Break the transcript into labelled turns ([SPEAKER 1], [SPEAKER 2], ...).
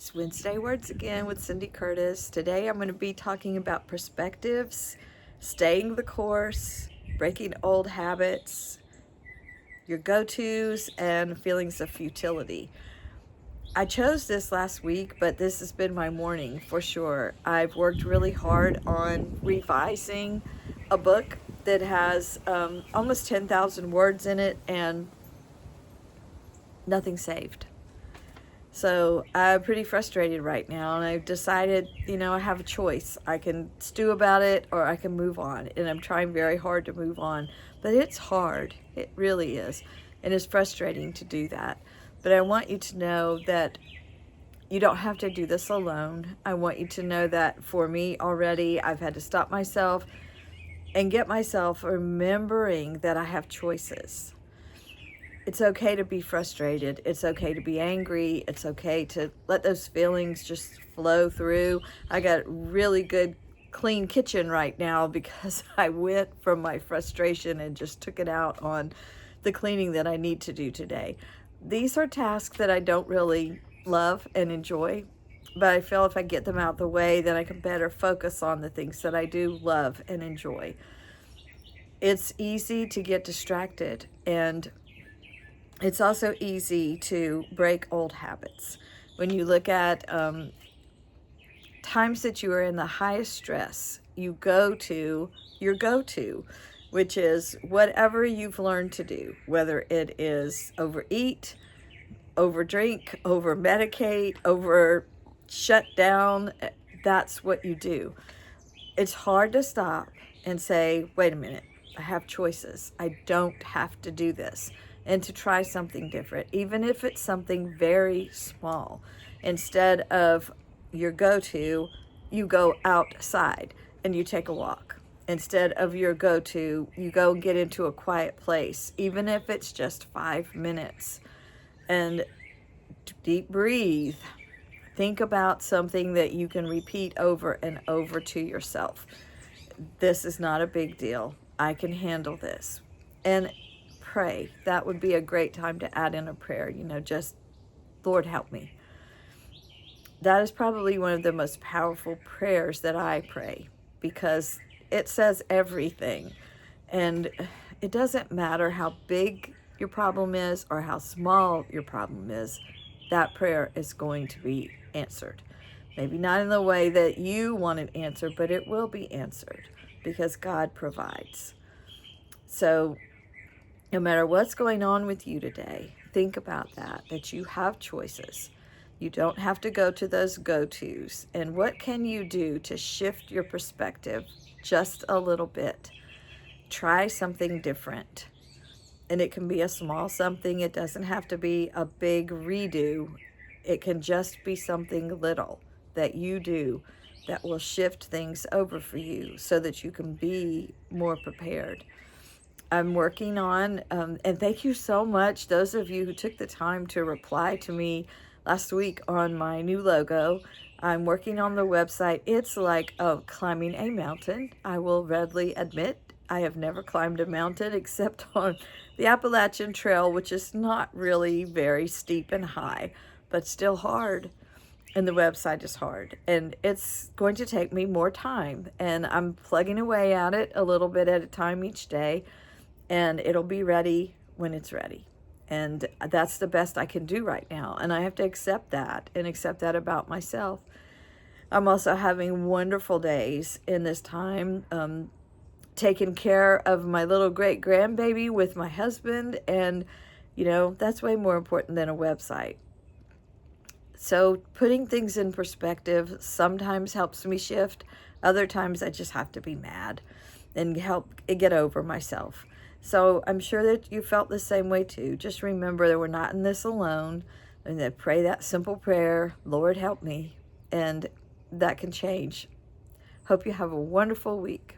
[SPEAKER 1] It's Wednesday Words again with Cindy Curtis. Today I'm going to be talking about perspectives, staying the course, breaking old habits, your go-tos, and feelings of futility. I chose this last week, but this has been my morning for sure. I've worked really hard on revising a book that has almost 10,000 words in it and nothing saved. So I'm pretty frustrated right now, and I've decided, I have a choice. I can stew about it or I can move on, and I'm trying very hard to move on. But it's hard. It really is. And it's frustrating to do that. But I want you to know that you don't have to do this alone. I want you to know that for me already, I've had to stop myself and get myself remembering that I have choices. It's okay to be frustrated. It's okay to be angry. It's okay to let those feelings just flow through. I got really good clean kitchen right now because I went from my frustration and just took it out on the cleaning that I need to do today. These are tasks that I don't really love and enjoy, but I feel if I get them out the way, then I can better focus on the things that I do love and enjoy. It's easy to get distracted, and it's also easy to break old habits. When you look at times that you are in the highest stress, you go to your go-to, which is whatever you've learned to do, whether it is overeat, overdrink, over medicate, over shut down. That's what you do. It's hard to stop and say, wait a minute, I have choices. I don't have to do this. And to try something different, even if it's something very small. Instead of your go-to, you go outside and you take a walk. Instead of your go-to, you go and get into a quiet place, even if it's just 5 minutes. And deep breathe. Think about something that you can repeat over and over to yourself. This is not a big deal. I can handle this. And pray. That would be a great time to add in a prayer, just, Lord, help me. That is probably one of the most powerful prayers that I pray because it says everything. And it doesn't matter how big your problem is or how small your problem is, that prayer is going to be answered. Maybe not in the way that you want it answered, but it will be answered because God provides. So no matter what's going on with you today, think about that you have choices. You don't have to go to those go-tos. And what can you do to shift your perspective just a little bit? Try something different. And it can be a small something. It doesn't have to be a big redo. It can just be something little that you do that will shift things over for you so that you can be more prepared. I'm working on, and thank you so much, those of you who took the time to reply to me last week on my new logo. I'm working on the website. It's like climbing a mountain. I will readily admit I have never climbed a mountain except on the Appalachian Trail, which is not really very steep and high, but still hard. And the website is hard, and it's going to take me more time, and I'm plugging away at it a little bit at a time each day. And it'll be ready when it's ready. And that's the best I can do right now. And I have to accept that and accept that about myself. I'm also having wonderful days in this time, taking care of my little great grandbaby with my husband. And, that's way more important than a website. So putting things in perspective sometimes helps me shift. Other times I just have to be mad and help get over myself. So I'm sure that you felt the same way too. Just remember that we're not in this alone, and then pray that simple prayer, Lord, help me, and that can change. Hope you have a wonderful week.